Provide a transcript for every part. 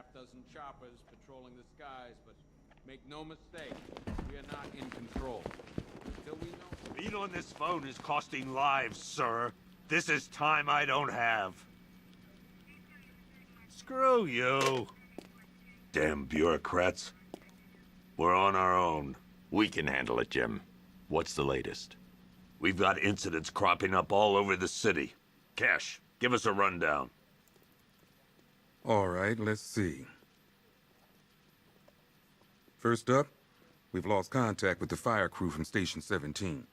half-dozen choppers patrolling the skies, but make no mistake, we are not in control. Until we know... Being on this phone is costing lives, sir. This is time I don't have. Screw you. Damn bureaucrats. We're on our own. We can handle it, Jim. What's the latest? We've got incidents cropping up all over the city. Cash, give us a rundown. All right, let's see. First up, we've lost contact with the fire crew from Station 17.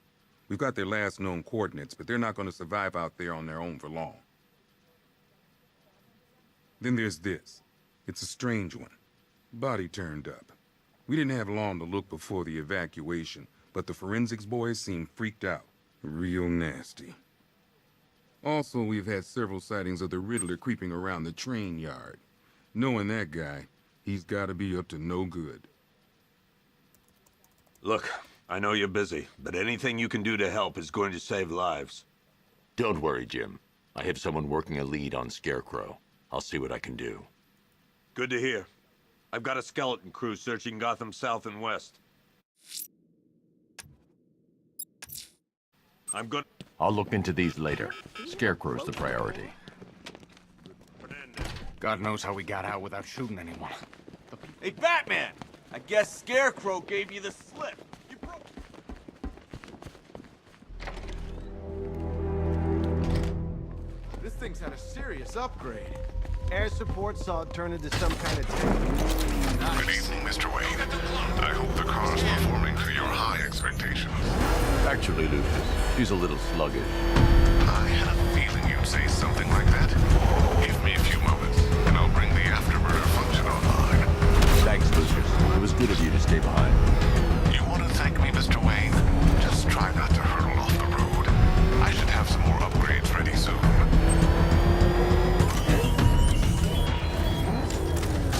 We've got their last known coordinates, but they're not going to survive out there on their own for long. Then there's this. It's a strange one. Body turned up. We didn't have long to look before the evacuation, but the forensics boys seemed freaked out. Real nasty. Also, we've had several sightings of the Riddler creeping around the train yard. Knowing that guy, he's got to be up to no good. Look, I know you're busy, but anything you can do to help is going to save lives. Don't worry, Jim. I have someone working a lead on Scarecrow. I'll see what I can do. Good to hear. I've got a skeleton crew searching Gotham South and West. I'll look into these later. Scarecrow's the priority. God knows how we got out without shooting anyone. Hey, Batman! I guess Scarecrow gave you the slip. You broke... This thing's had a serious upgrade. Air support saw it turn into some kind of tank. Nice. Good evening, Mr. Wayne. I hope the car's performing to your high expectations. Actually, Lucius, she's a little sluggish. I had a feeling you'd say something like that. Give me a few moments, and I'll bring the afterburner function online. Thanks, Lucius. It was good of you to stay behind. You want to thank me, Mr. Wayne? Just try not to hurtle off the road. I should have some more upgrades ready soon.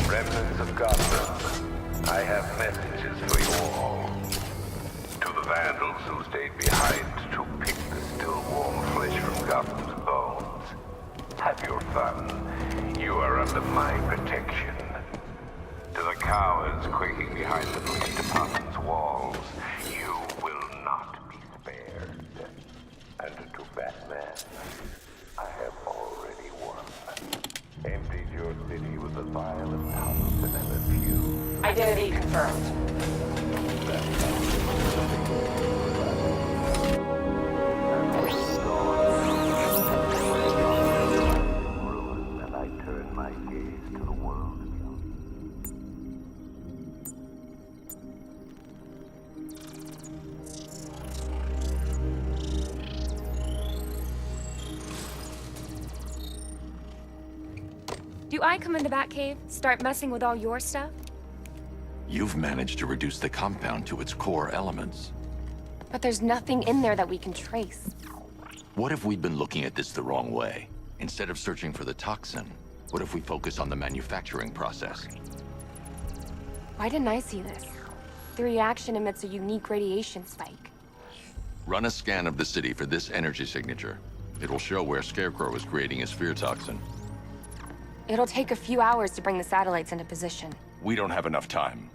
Remnants of Gotham, I have messages for you all. To the vandals who stayed behind to pick the still warm flesh from Gotham's bones. Have your fun. You are under my protection. To the cowards quaking behind the police department's walls, you will not be spared. And to Batman, I have already won. Emptied your city with a violent house and a few. Identity confirmed. Ruin, and I turn my gaze to the world. Do I come into Batcave, start messing with all your stuff? You've managed to reduce the compound to its core elements. But there's nothing in there that we can trace. What if we'd been looking at this the wrong way? Instead of searching for the toxin, what if we focus on the manufacturing process? Why didn't I see this? The reaction emits a unique radiation spike. Run a scan of the city for this energy signature. It will show where Scarecrow is creating his fear toxin. It'll take a few hours to bring the satellites into position. We don't have enough time.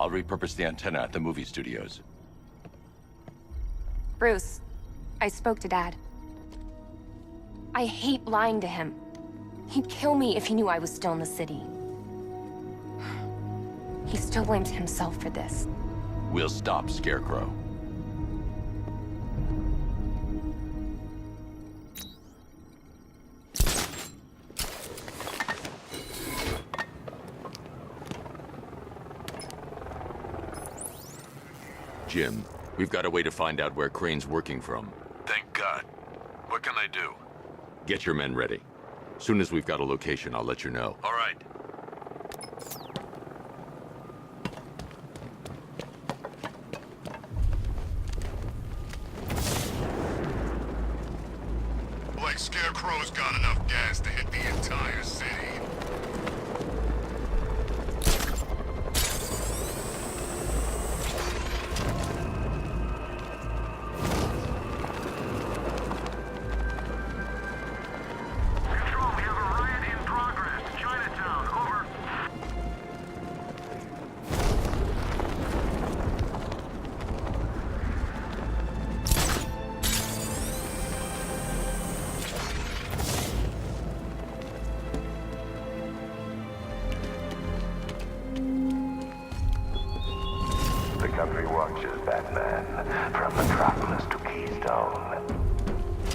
I'll repurpose the antenna at the movie studios. Bruce, I spoke to Dad. I hate lying to him. He'd kill me if he knew I was still in the city. He still blames himself for this. We'll stop Scarecrow. Jim, we've got a way to find out where Crane's working from. Thank God. What can I do? Get your men ready. Soon as we've got a location, I'll let you know. All right. Like Scarecrow's got enough gas to hit the entire city. Control, we have a riot in progress. Chinatown. country watches, Batman. From Metropolis to Keystone.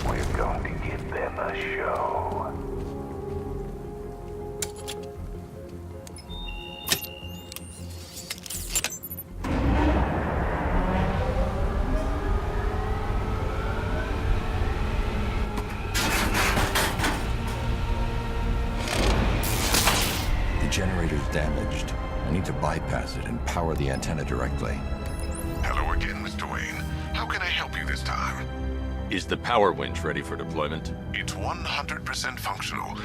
We're going to give them a show. The generator's damaged. I need to bypass it and power the antenna directly. Hello again, Mr. Wayne. How can I help you this time? Is the power winch ready for deployment? It's 100% functional,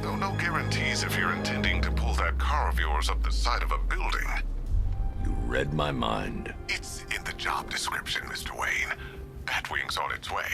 though no guarantees if you're intending to pull that car of yours up the side of a building. You read my mind. It's in the job description, Mr. Wayne. Batwing's on its way.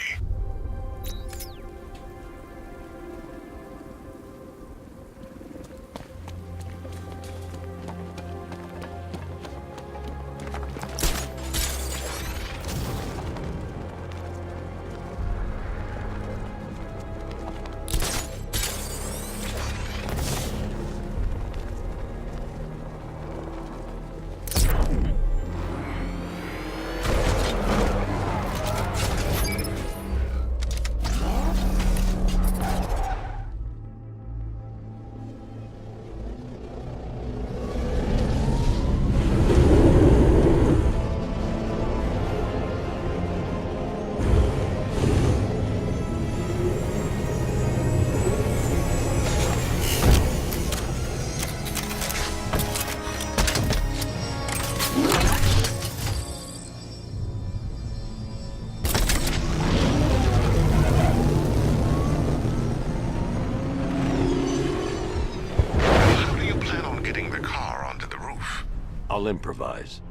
I'll improvise.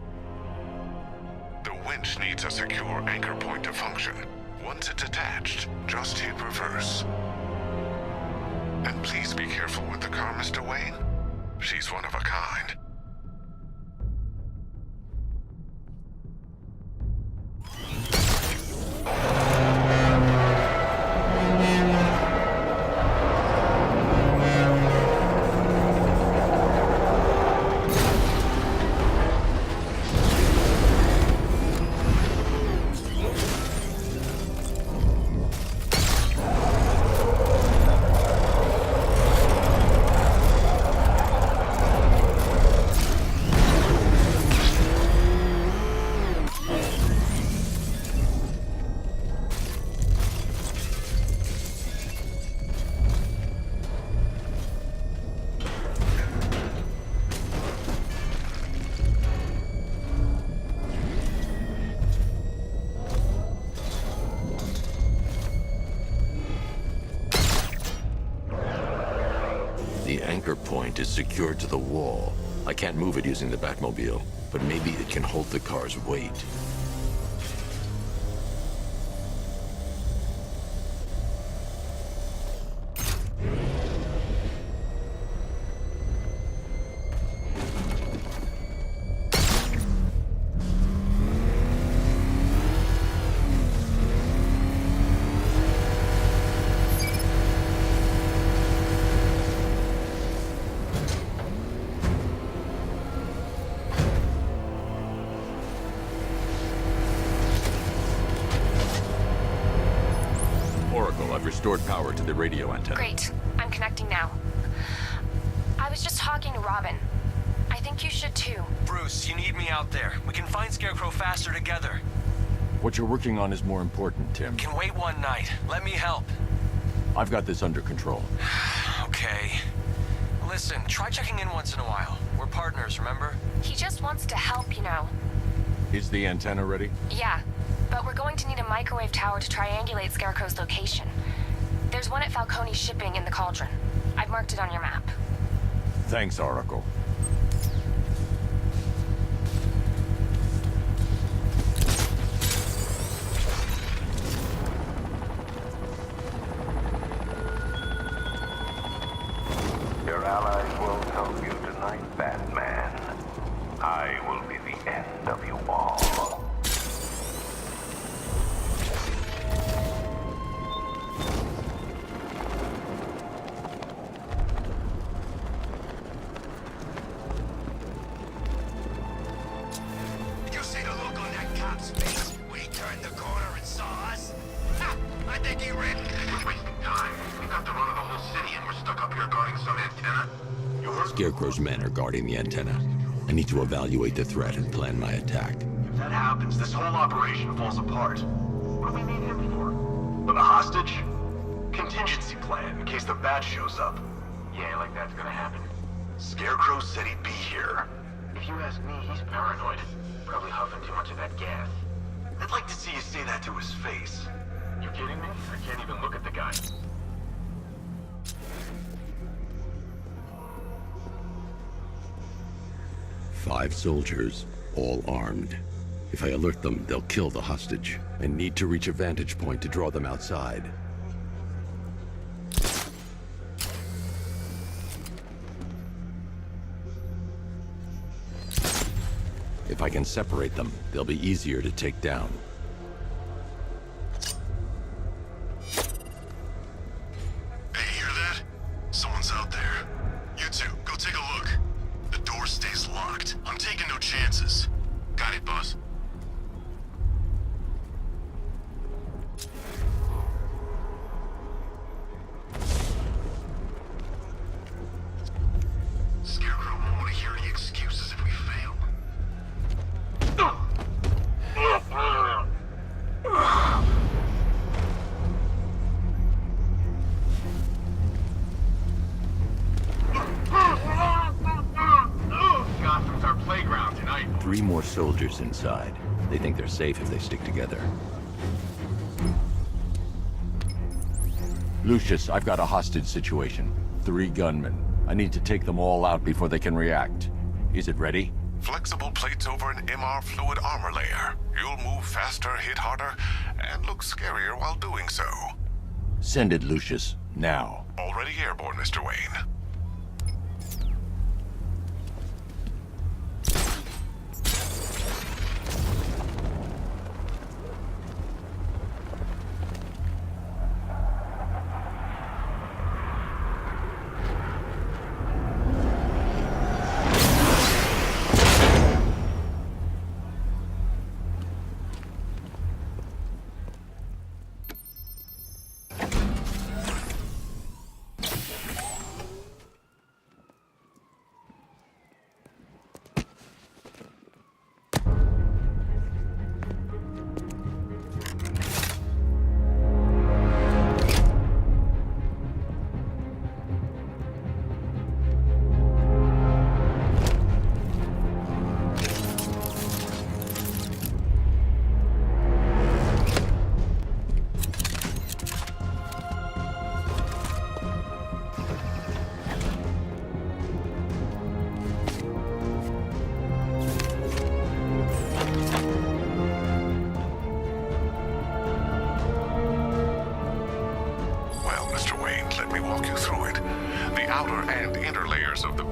The winch needs a secure anchor point to function. Once it's attached, just hit reverse. And please be careful with the car, Mr. Wayne. She's one of a kind. The anchor point is secured to the wall. I can't move it using the Batmobile, but maybe it can hold the car's weight. I've restored power to the radio antenna. Great. I'm connecting now. I was just talking to Robin. I think you should too. Bruce, you need me out there. We can find Scarecrow faster together. What you're working on is more important, Tim. Can wait one night. Let me help. I've got this under control. Okay. Listen, try checking in once in a while. We're partners, remember? He just wants to help, you know. Is the antenna ready? Yeah, but we're going to need a microwave tower to triangulate Scarecrow's location. There's one at Falcone's shipping in the Cauldron. I've marked it on your map. Thanks, Oracle. Your allies won't help you tonight, Batman. I will be the end of you all. You see Scarecrow's men are guarding the antenna. I need to evaluate the threat and plan my attack. If that happens, this whole operation falls apart. What do we need him for? For the hostage? Contingency plan, in case the bat shows up. Yeah, like that's gonna happen. Scarecrow said he'd be here. If you ask me, he's paranoid. Probably huffing too much of that gas. I'd like to see you say that to his face. You kidding me? I can't even look at the guy. 5 soldiers, all armed. If I alert them, they'll kill the hostage. I need to reach a vantage point to draw them outside. If I can separate them, they'll be easier to take down. Hey, hear that? Someone's out there. You two, go take a look. The door stays locked. I'm taking no chances. Got it, boss. Scarecrow won't want to hear any excuses if we fail. Gotham's our playground tonight. 3 more soldiers inside. They think they're safe if they stick together. Lucius, I've got a hostage situation. 3 gunmen. I need to take them all out before they can react. Is it ready? Flexible plates over an MR fluid armor layer. You'll move faster, hit harder, and look scarier while doing so. Send it, Lucius. Now. Already airborne, Mr. Wayne.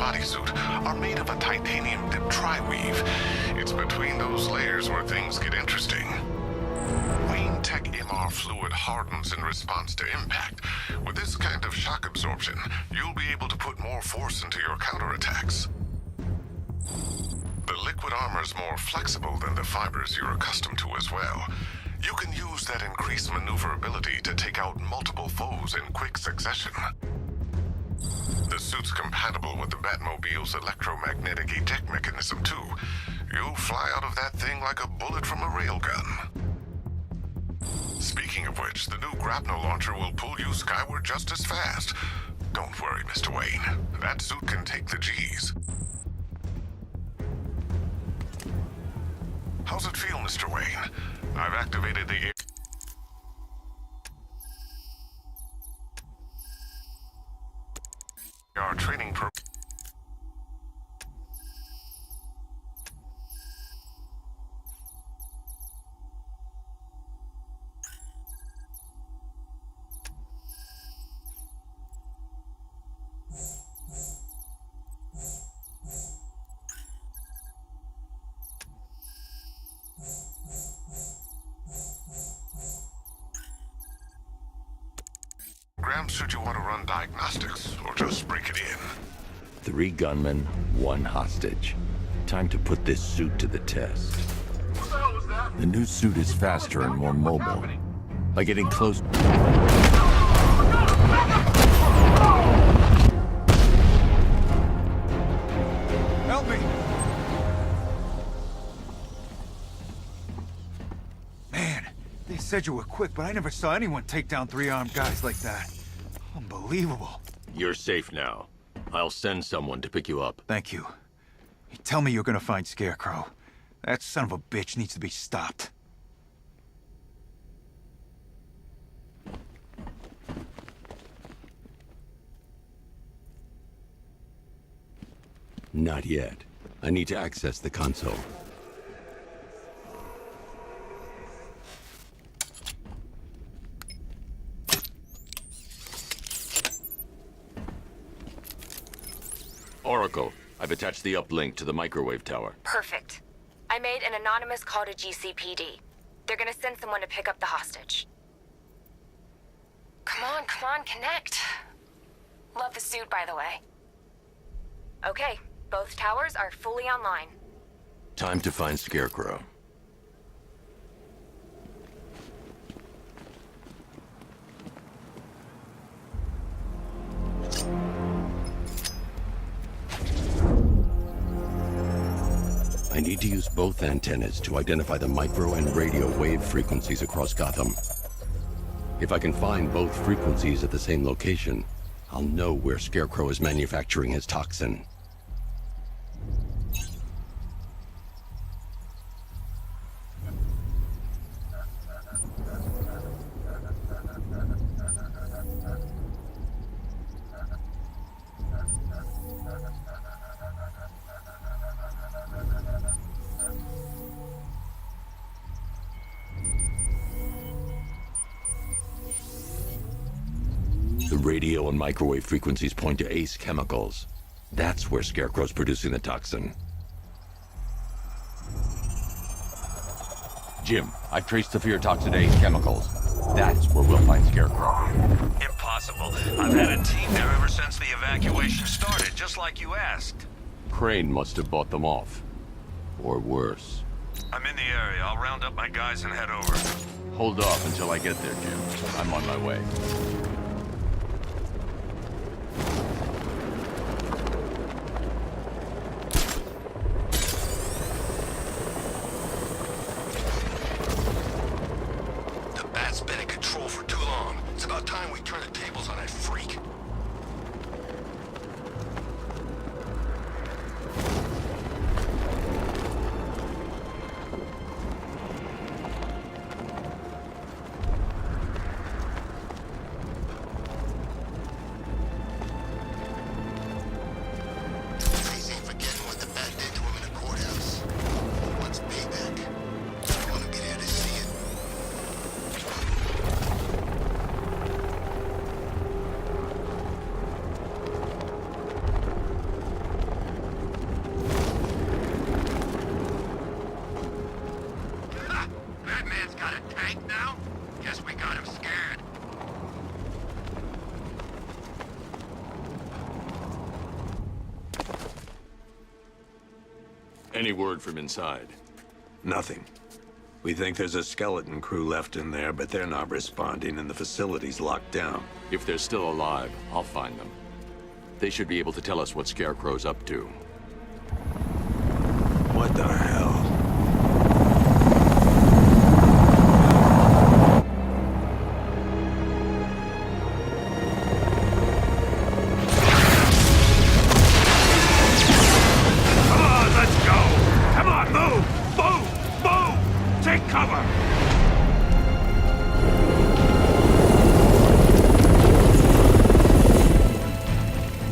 Bodysuit are made of a titanium dip tri-weave. It's between those layers where things get interesting. Wayne Tech MR fluid hardens in response to impact. With this kind of shock absorption, you'll be able to put more force into your counterattacks. The liquid armor's more flexible than the fibers you're accustomed to as well. You can use that increased maneuverability to take out multiple foes in quick succession. The suit's compatible with the Batmobile's electromagnetic eject mechanism, too. You'll fly out of that thing like a bullet from a railgun. Speaking of which, the new grapnel launcher will pull you skyward just as fast. Don't worry, Mr. Wayne. That suit can take the G's. How's it feel, Mr. Wayne? I've activated the our training program. Should you want to run diagnostics, or just break it in? 3 gunmen, 1 hostage. Time to put this suit to the test. What the hell was that? The new suit is faster and more mobile. By getting close... help me! Man, they said you were quick, but I never saw anyone take down 3 armed guys like that. Unbelievable. You're safe now. I'll send someone to pick you up. Thank you. Tell me you're gonna find Scarecrow. That son of a bitch needs to be stopped. Not yet. I need to access the console. Oracle, I've attached the uplink to the microwave tower. Perfect. I made an anonymous call to GCPD. They're gonna send someone to pick up the hostage. Come on, connect. Love the suit, by the way. Okay, both towers are fully online. Time to find Scarecrow. I need to use both antennas to identify the micro and radio wave frequencies across Gotham. If I can find both frequencies at the same location, I'll know where Scarecrow is manufacturing his toxin. The radio and microwave frequencies point to Ace Chemicals. That's where Scarecrow's producing the toxin. Jim, I've traced the fear toxin to Ace Chemicals. That's where we'll find Scarecrow. Impossible. I've had a team there ever since the evacuation started, just like you asked. Crane must have bought them off. Or worse. I'm in the area. I'll round up my guys and head over. Hold off until I get there, Jim. I'm on my way. The Bat's been in control for too long. It's about time we turn the tables on that freak. Face ain't forgetting what the Bat did to him in the courthouse. He wants payback. I want to get here to see it. Ha! Batman's got a tank now? Guess we got him scared. Any word from inside? Nothing. We think there's a skeleton crew left in there, but they're not responding and the facility's locked down. If they're still alive, I'll find them. They should be able to tell us what Scarecrow's up to. What the hell? Come on, let's go! Come on, move! Move! Move! Take cover!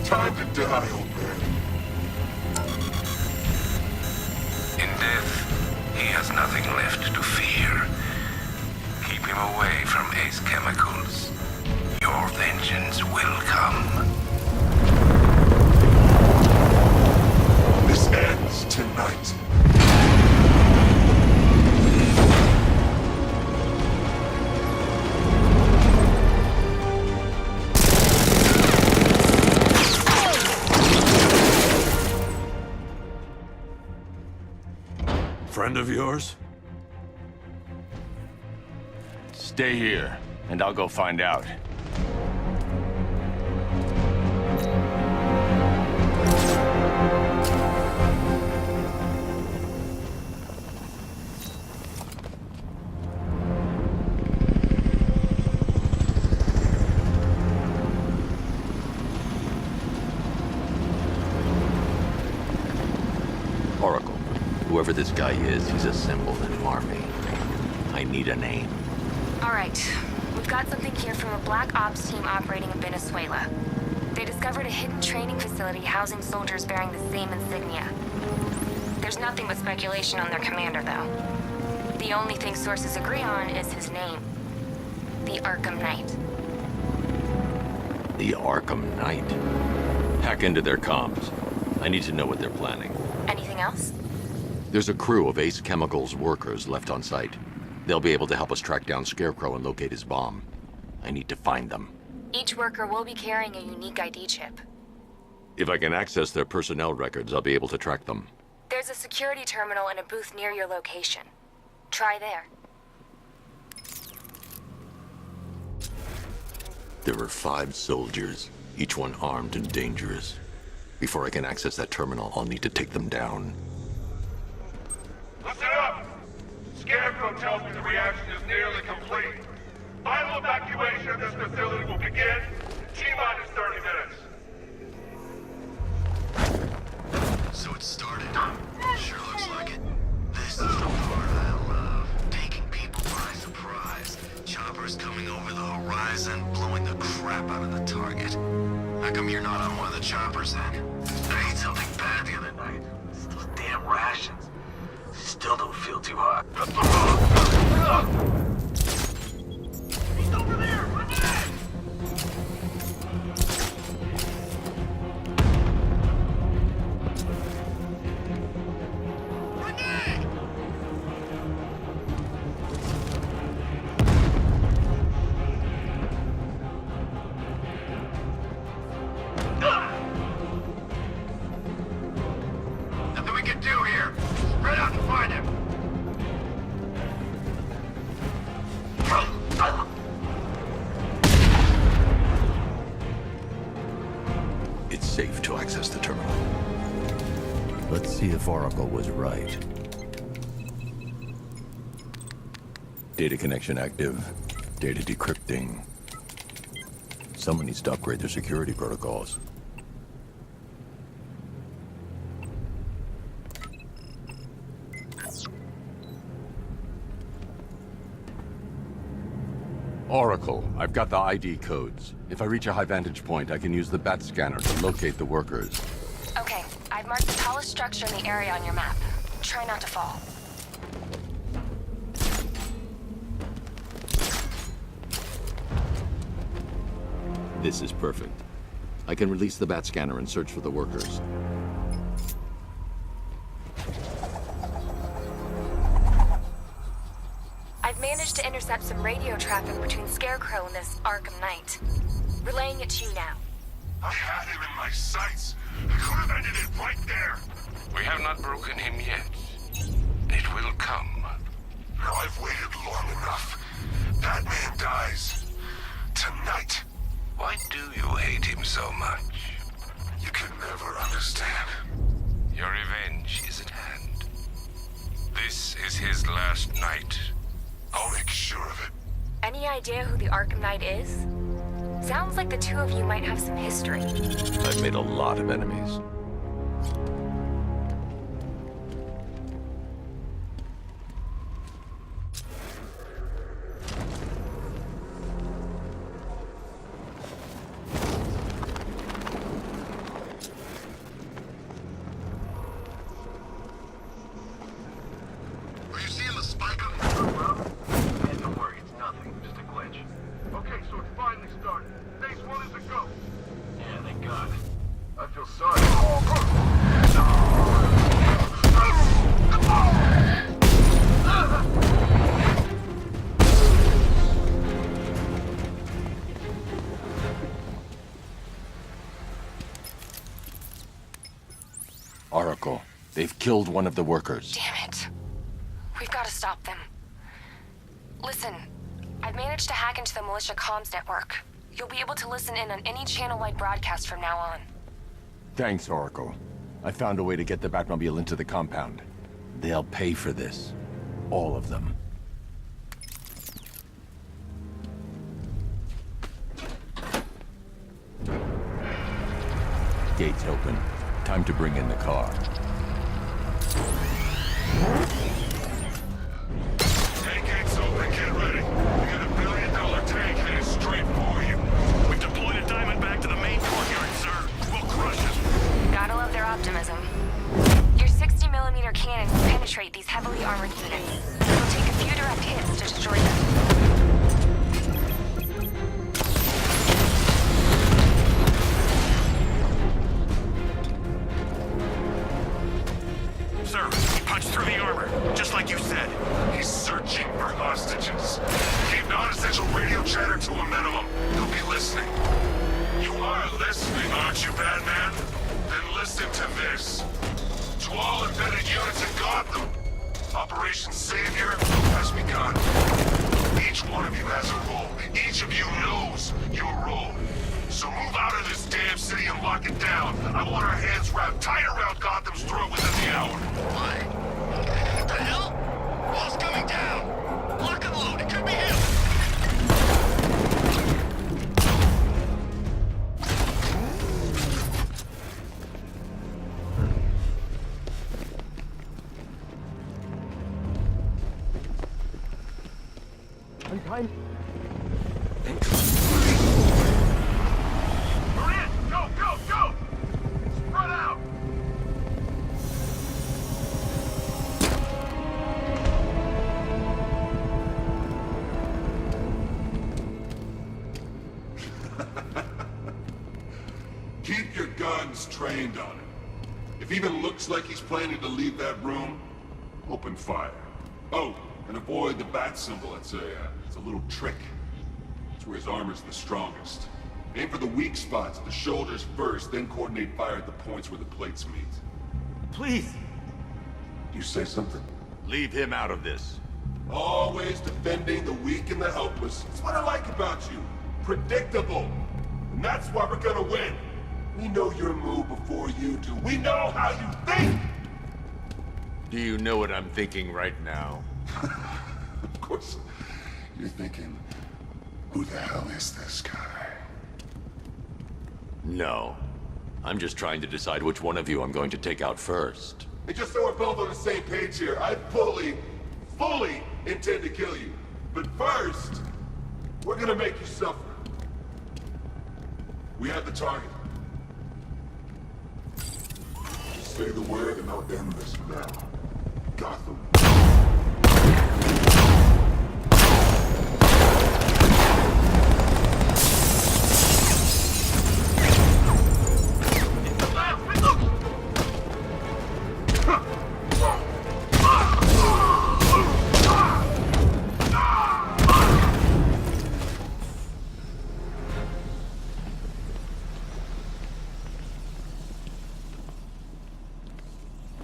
Time to die, old man. In death, he has nothing left to fear. Keep him away from Ace Chemicals. Your vengeance will come. This ends tonight. Friend of yours? Stay here, and I'll go find out. Oracle, whoever this guy is, he's assembled an army. I need a name. All right. We've got something here from a Black Ops team operating in Venezuela. They discovered a hidden training facility housing soldiers bearing the same insignia. There's nothing but speculation on their commander, though. The only thing sources agree on is his name. The Arkham Knight. The Arkham Knight? Hack into their comms. I need to know what they're planning. Anything else? There's a crew of Ace Chemicals workers left on site. They'll be able to help us track down Scarecrow and locate his bomb. I need to find them. Each worker will be carrying a unique ID chip. If I can access their personnel records, I'll be able to track them. There's a security terminal in a booth near your location. Try there. There were 5 soldiers, each one armed and dangerous. Before I can access that terminal, I'll need to take them down. Listen up! Scarecrow tells me the reaction is nearly complete. Final evacuation of this facility will begin in T-minus 30 minutes. So it started. Sure looks like it. This is the part I love. Taking people by surprise. Choppers coming over the horizon, blowing the crap out of the target. How come you're not on one of the choppers then? I ate something bad the other night. It's those damn rations. Still don't feel too hot. He's over there! Run back! Nothing we can do here. Spread out and find him. It's safe to access the terminal. Let's see if Oracle was right. Data connection active. Data decrypting. Someone needs to upgrade their security protocols. Oracle, I've got the ID codes. If I reach a high vantage point, I can use the bat scanner to locate the workers. Okay, I've marked the tallest structure in the area on your map. Try not to fall. This is perfect. I can release the bat scanner and search for the workers. I've managed to intercept some radio traffic between Scarecrow and this Arkham Knight. Relaying it to you now. I had him in my sights. I could have ended it right there. We have not broken him yet. It will come. Now I've waited long enough. That man dies. Tonight. Why do you hate him so much? You can never understand. Your revenge is at hand. This is his last night. I'll make sure of it. Any idea who the Arkham Knight is? Sounds like the two of you might have some history. I've made a lot of enemies. Are you seeing the spike on the ground? Yeah, don't worry, it's nothing. Just a glitch. Okay, so it finally started. Phase 1 is a go. Yeah, thank God. I feel sorry. Oracle, they've killed one of the workers. Damn it. We've got to stop them. Listen, I've managed to hack into the militia comms network. You'll be able to listen in on any channel-wide broadcast from now on. Thanks, Oracle. I found a way to get the Batmobile into the compound. They'll pay for this. All of them. Gates open. Time to bring in the car. Tank gates open, get ready. We got $1 billion tank headed straight for you. We've deployed a diamond back to the main courtyard, sir. We'll crush it. Gotta love their optimism. Your 60mm cannon will penetrate these heavily armored units. It'll take a few direct hits to destroy them. Sir, he punched through the armor, just like you said. He's searching for hostages. Keep non-essential radio chatter to a minimum. He'll be listening. You are listening, aren't you, Batman? Then listen to this. To all embedded units in Gotham, Operation Savior has begun. Each one of you has a role. Each of you knows your role. So move out of this damn city and lock it down. I want our hands wrapped tight around Gotham's throat within the hour. What? What the hell? Wall's coming down! Lock and load, it could be him! Unkind. Maria, go, go, go! Spread out! Keep your guns trained on him. If he even looks like he's planning to leave that room, open fire. Oh, and avoid the bat symbol. It's a little trick. It's where his armor's the strongest. Aim for the weak spots, the shoulders first, then coordinate fire at the points where the plates meet. Please. You say something? Leave him out of this. Always defending the weak and the helpless. That's what I like about you. Predictable. And that's why we're gonna win. We know your move before you do. We know how you think! Do you know what I'm thinking right now? Of course, you're thinking, who the hell is this guy? No. I'm just trying to decide which one of you I'm going to take out first. And just so we're both on the same page here, I fully intend to kill you. But first, we're gonna make you suffer. We have the target. Just say the word and I'll end this now. Gotham.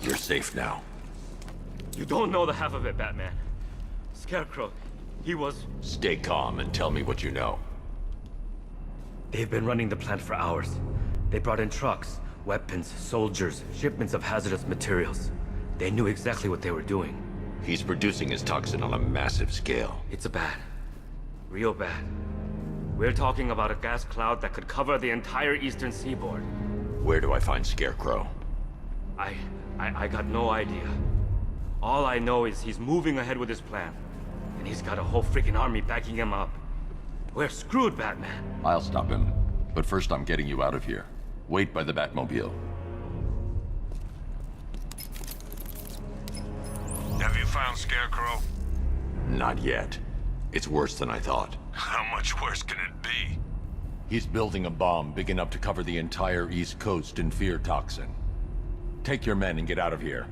You're safe now. You don't know the half of it, Batman. Scarecrow, he was... Stay calm and tell me what you know. They've been running the plant for hours. They brought in trucks, weapons, soldiers, shipments of hazardous materials. They knew exactly what they were doing. He's producing his toxin on a massive scale. It's bad. Real bad. We're talking about a gas cloud that could cover the entire eastern seaboard. Where do I find Scarecrow? I got no idea. All I know is he's moving ahead with his plan. And he's got a whole freaking army backing him up. We're screwed, Batman. I'll stop him. But first I'm getting you out of here. Wait by the Batmobile. Have you found Scarecrow? Not yet. It's worse than I thought. How much worse can it be? He's building a bomb big enough to cover the entire East Coast in fear toxin. Take your men and get out of here.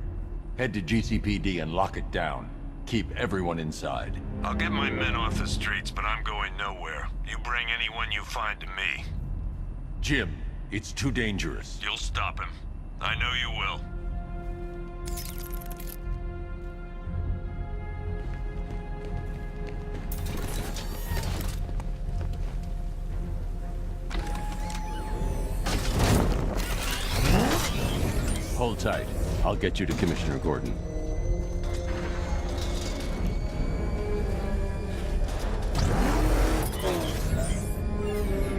Head to GCPD and lock it down. Keep everyone inside. I'll get my men off the streets, but I'm going nowhere. You bring anyone you find to me. Jim, it's too dangerous. You'll stop him. I know you will. Hold tight. I'll get you to Commissioner Gordon.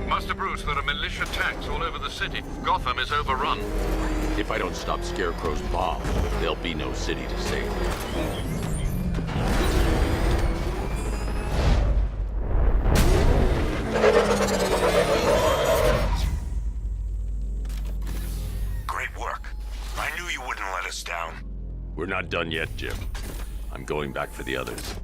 Master Bruce, there are militia tanks all over the city. Gotham is overrun. If I don't stop Scarecrow's bomb, there'll be no city to save. Great work. I knew you wouldn't let us down. We're not done yet, Jim. I'm going back for the others.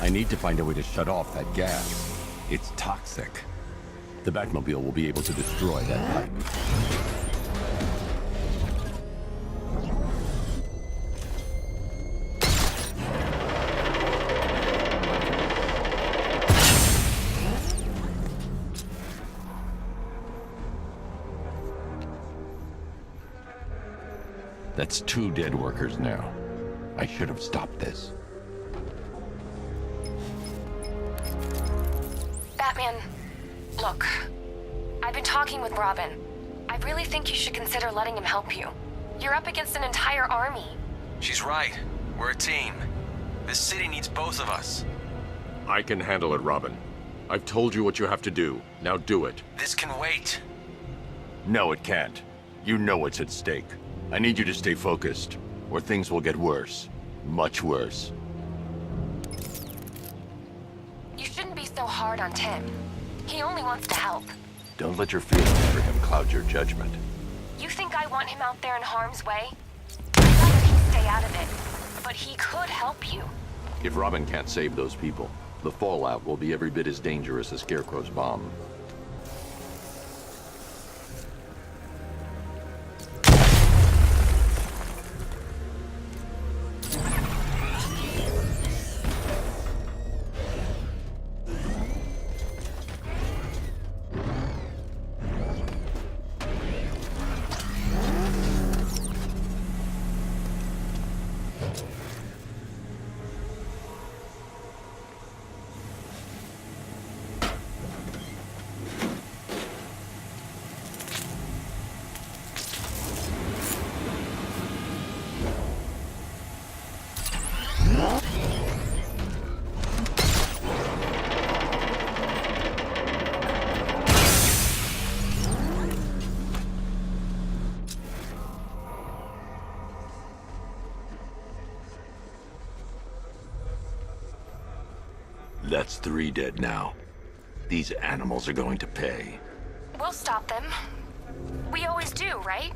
I need to find a way to shut off that gas. It's toxic. The Batmobile will be able to destroy that pipe. That's 2 dead workers now. I should have stopped this. Batman, look. I've been talking with Robin. I really think you should consider letting him help you. You're up against an entire army. She's right. We're a team. This city needs both of us. I can handle it, Robin. I've told you what you have to do. Now do it. This can wait. No, it can't. You know what's at stake. I need you to stay focused, or things will get worse. Much worse. You shouldn't be so hard on Tim. He only wants to help. Don't let your feelings for him cloud your judgment. You think I want him out there in harm's way? I'd rather he stay out of it. But he could help you. If Robin can't save those people, the fallout will be every bit as dangerous as Scarecrow's bomb. That's 3 dead now. These animals are going to pay. We'll stop them. We always do, right?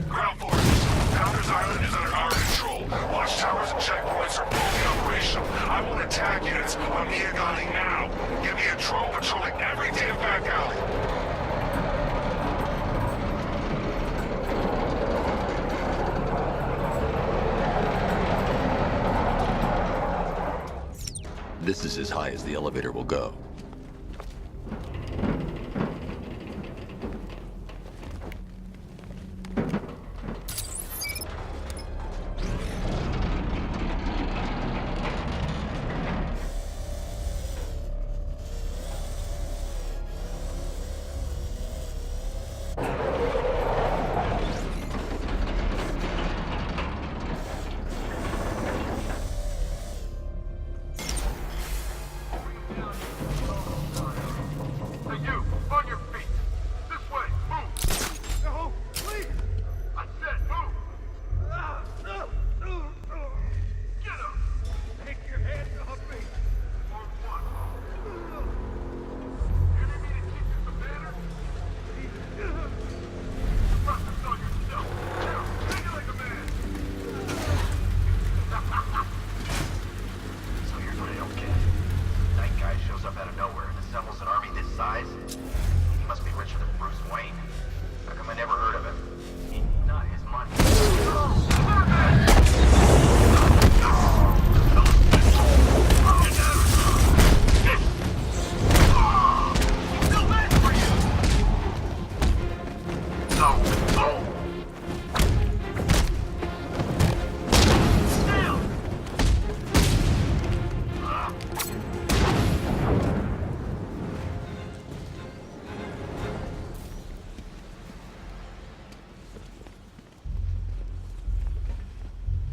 Ground forces, Founders Island is under our control. Watchtowers and checkpoints are fully operational. I want attack units on Miagani now. Give me a drone patrolling every damn back alley. This is as high as the elevator will go.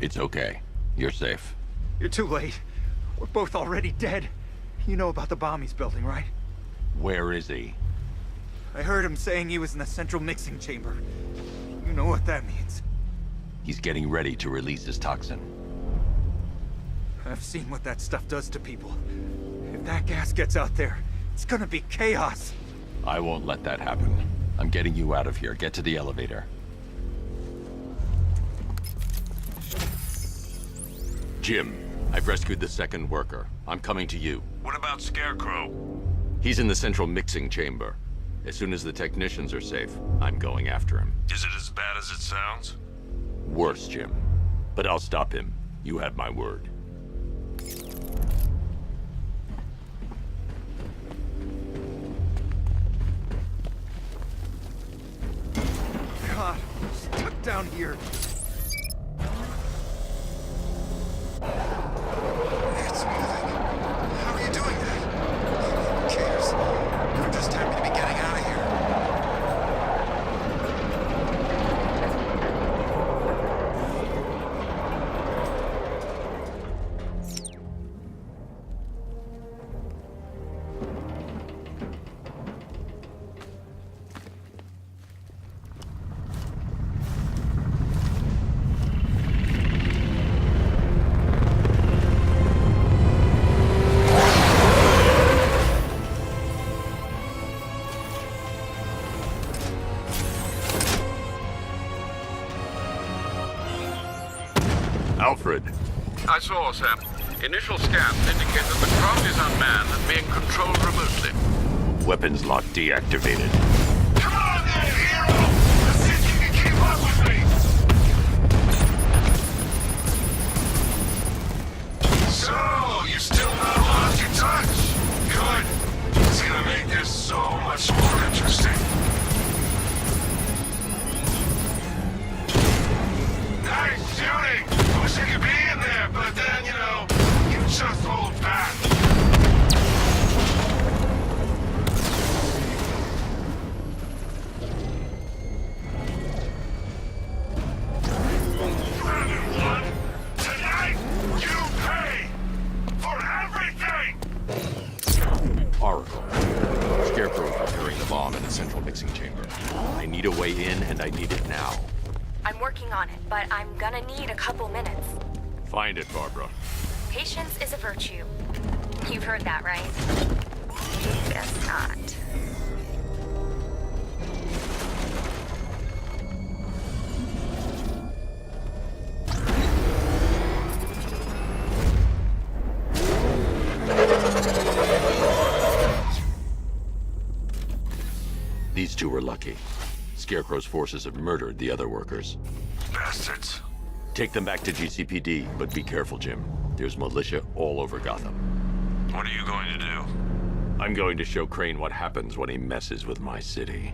It's okay. You're safe. You're too late. We're both already dead. You know about the bomb he's building, right? Where is he? I heard him saying he was in the central mixing chamber. You know what that means. He's getting ready to release his toxin. I've seen what that stuff does to people. If that gas gets out there, it's gonna be chaos. I won't let that happen. I'm getting you out of here. Get to the elevator. Jim, I've rescued the second worker. I'm coming to you. What about Scarecrow? He's in the central mixing chamber. As soon as the technicians are safe, I'm going after him. Is it as bad as it sounds? Worse, Jim. But I'll stop him. You have my word. get down here. It's moving. How are you doing that? Who cares? I'm just happy to be getting out of here. Alfred. I saw, sir. Initial scans indicate that the craft is unmanned and being controlled remotely. Weapons lock deactivated. Come on then, hero! Let's see if you can keep up with me! So, you still not lost your touch? Good. It's gonna make this so much more interesting. Nice shooting! I wish I could be in there, but then, you know, you just hold back. Tonight, you pay for everything! Oracle. Scarecrow is preparing the bomb in the central mixing chamber. I need a way in, and I need it now. I'm working on it, but I'm gonna need a couple minutes. Find it, Barbara. Patience is a virtue. You've heard that, right? Guess not. These two were lucky. Scarecrow's forces have murdered the other workers. Bastards. Take them back to GCPD, but be careful, Jim. There's militia all over Gotham. What are you going to do? I'm going to show Crane what happens when he messes with my city.